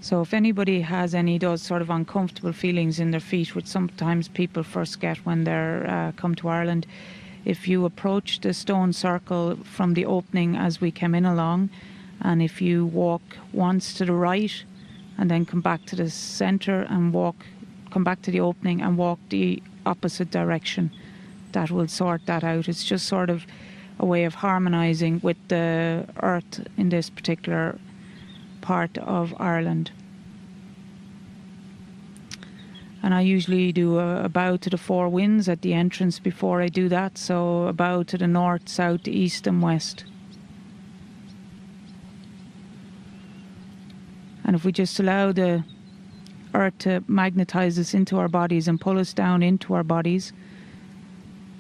So if anybody has any of those sort of uncomfortable feelings in their feet, which sometimes people first get when they're come to Ireland, if you approach the stone circle from the opening as we came in along, and if you walk once to the right and then come back to the centre and come back to the opening and walk the opposite direction, that will sort that out. It's just sort of a way of harmonising with the earth in this particular part of Ireland. And I usually do a bow to the four winds at the entrance before I do that, so a bow to the north, south, east and west. And if we just allow the earth to magnetise us into our bodies and pull us down into our bodies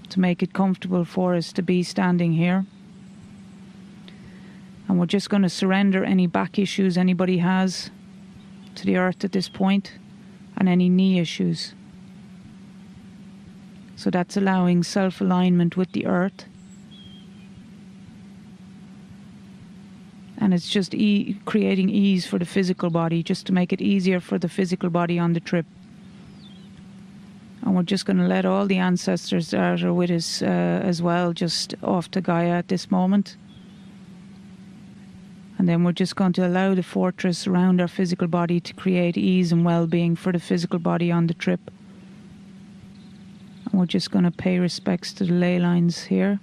to make it comfortable for us to be standing here. And we're just going to surrender any back issues anybody has to the earth at this point, and any knee issues. So that's allowing self-alignment with the earth. And it's just creating ease for the physical body, just to make it easier for the physical body on the trip. And we're just going to let all the ancestors that are with us as well, just off to Gaia at this moment. And then we're just going to allow the fortress around our physical body to create ease and well-being for the physical body on the trip. And we're just going to pay respects to the ley lines here.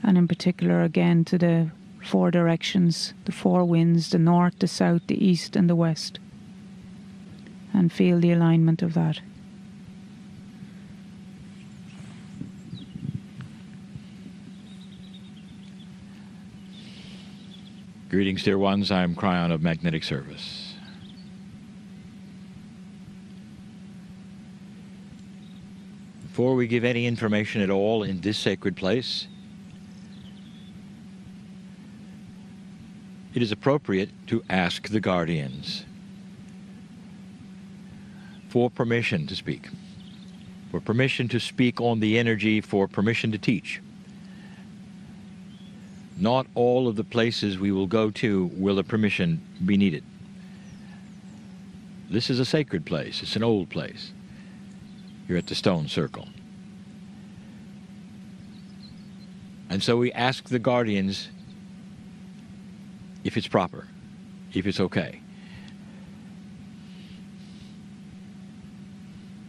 And in particular, again, to the four directions, the four winds, the north, the south, the east and the west. And feel the alignment of that. Greetings, dear ones. I'm Kryon of Magnetic Service. Before we give any information at all in this sacred place, it is appropriate to ask the guardians for permission to speak, for permission to speak on the energy, for permission to teach. Not all of the places we will go to will a permission be needed. This is a sacred place. It's an old place. You're at the stone circle. And so we ask the guardians if it's proper, if it's okay.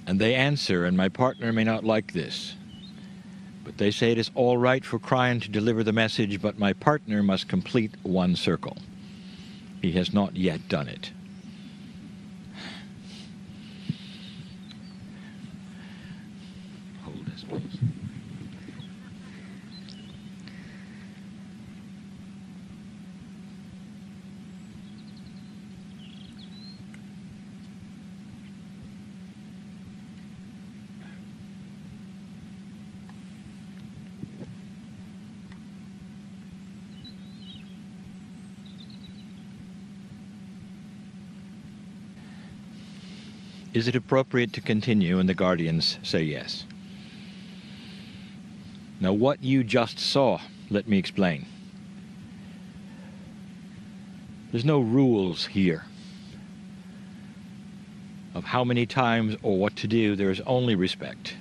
And they answer, and my partner may not like this, but they say it is all right for Kryon to deliver the message, but my partner must complete one circle. He has not yet done it. Hold this, please. Is it appropriate to continue? And the guardians say yes. Now, what you just saw, let me explain. There's no rules here of how many times or what to do. There is only respect.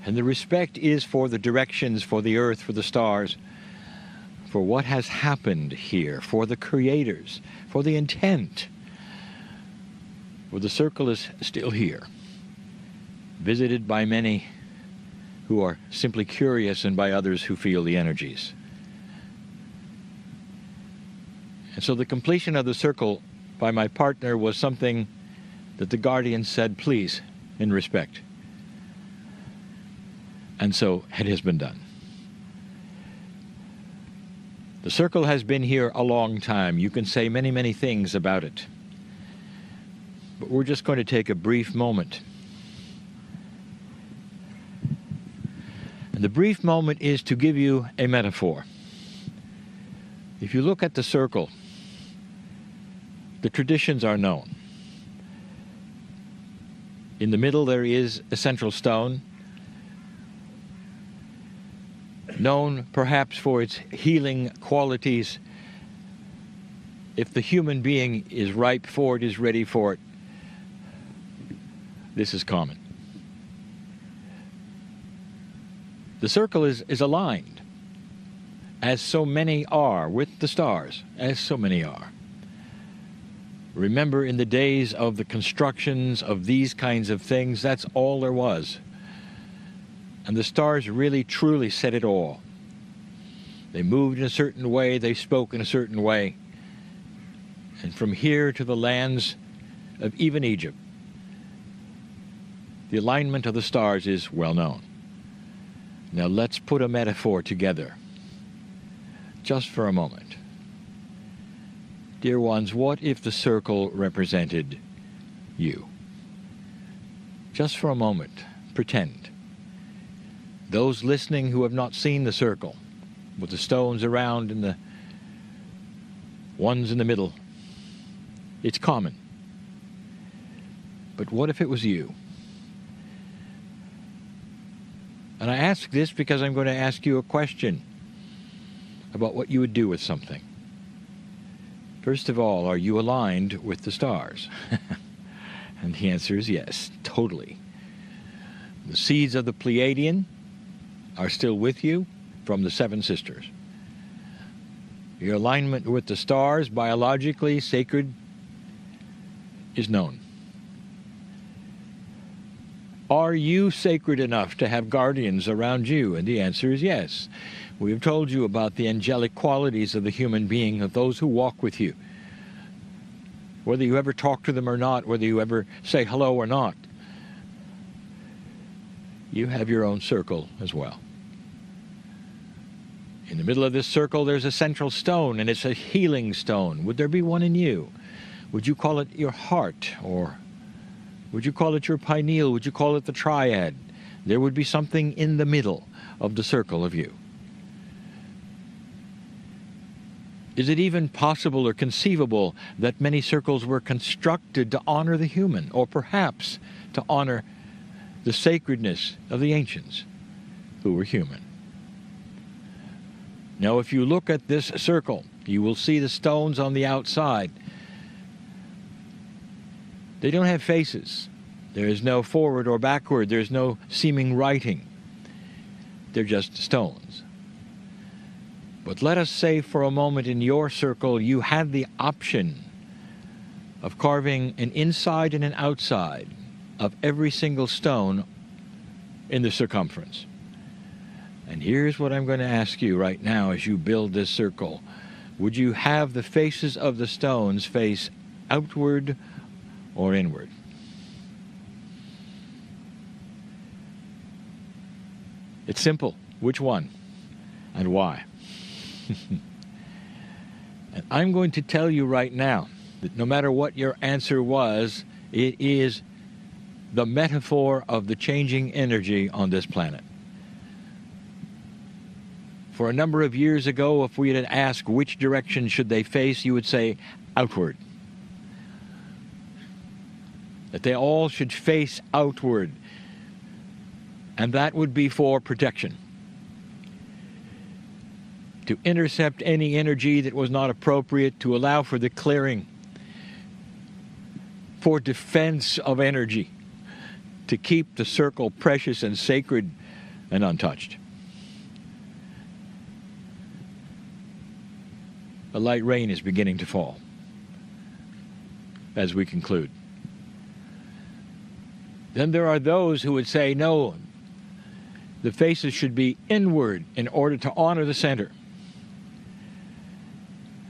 And the respect is for the directions, for the earth, for the stars, for what has happened here, for the creators, for the intent. For the circle is still here, visited by many who are simply curious and by others who feel the energies. And so the completion of the circle by my partner was something that the guardian said, please, in respect. And so it has been done. The circle has been here a long time. You can say many, many things about it. But we're just going to take a brief moment. And the brief moment is to give you a metaphor. If you look at the circle, the traditions are known. In the middle there is a central stone, known perhaps for its healing qualities, if the human being is ripe for it, is ready for it, this is common. The circle is aligned, as so many are, with the stars, as so many are. Remember, in the days of the constructions of these kinds of things, that's all there was. And the stars really, truly said it all. They moved in a certain way, they spoke in a certain way. And from here to the lands of even Egypt, the alignment of the stars is well known. Now let's put a metaphor together, just for a moment. Dear ones, what if the circle represented you? Just for a moment, pretend. Those listening who have not seen the circle, with the stones around and the ones in the middle, it's common. But what if it was you? And I ask this because I'm going to ask you a question about what you would do with something. First of all, are you aligned with the stars? And the answer is yes, totally. The seeds of the Pleiadian are still with you from the seven sisters. Your alignment with the stars, biologically sacred, is known. Are you sacred enough to have guardians around you? And the answer is yes. We have told you about the angelic qualities of the human being, of those who walk with you. Whether you ever talk to them or not, whether you ever say hello or not, you have your own circle as well. In the middle of this circle, there's a central stone, and it's a healing stone. Would there be one in you? Would you call it your heart, or would you call it your pineal? Would you call it the triad? There would be something in the middle of the circle of you. Is it even possible or conceivable that many circles were constructed to honor the human, or perhaps to honor the sacredness of the ancients who were human? Now, if you look at this circle, you will see the stones on the outside. They don't have faces. There is no forward or backward. There's no seeming writing. They're just stones. But let us say for a moment, in your circle, you had the option of carving an inside and an outside of every single stone in the circumference. And here's what I'm going to ask you right now as you build this circle. Would you have the faces of the stones face outward or inward? It's simple. Which one and why? And I'm going to tell you right now that no matter what your answer was, it is the metaphor of the changing energy on this planet. For a number of years ago, if we had asked which direction should they face, you would say outward. That they all should face outward. And that would be for protection. To intercept any energy that was not appropriate, to allow for the clearing, for defense of energy, to keep the circle precious and sacred and untouched. A light rain is beginning to fall as we conclude. Then there are those who would say, no, the faces should be inward in order to honor the center.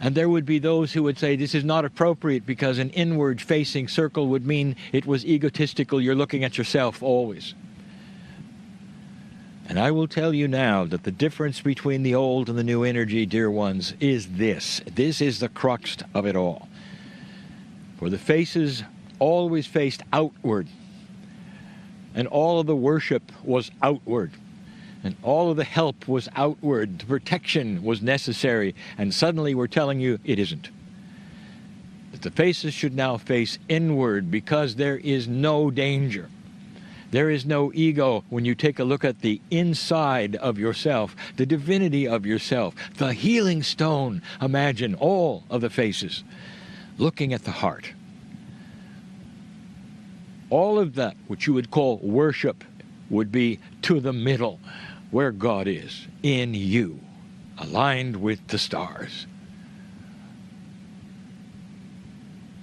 And there would be those who would say this is not appropriate because an inward-facing circle would mean it was egotistical. You're looking at yourself always. And I will tell you now that the difference between the old and the new energy, dear ones, is this. This is the crux of it all. For the faces always faced outward. And all of the worship was outward. And all of the help was outward. The protection was necessary. And suddenly we're telling you it isn't. That the faces should now face inward because there is no danger. There is no ego when you take a look at the inside of yourself, the divinity of yourself, the healing stone. Imagine all of the faces looking at the heart. All of that, which you would call worship, would be to the middle, where God is, in you, aligned with the stars.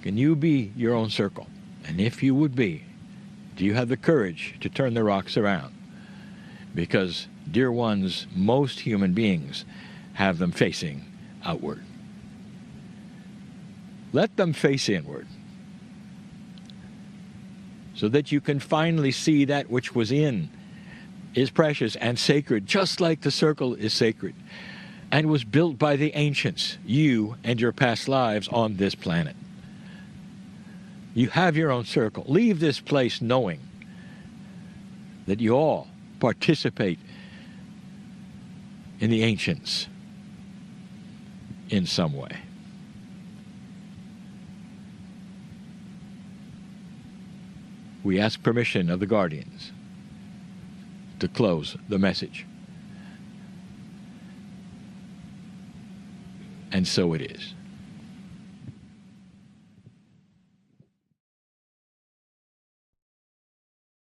Can you be your own circle? And if you would be, do you have the courage to turn the rocks around? Because, dear ones, most human beings have them facing outward. Let them face inward, so that you can finally see that which was in is precious and sacred, just like the circle is sacred and was built by the ancients, you and your past lives on this planet. You have your own circle. Leave this place knowing that you all participate in the ancients in some way. We ask permission of the guardians to close the message. And so it is.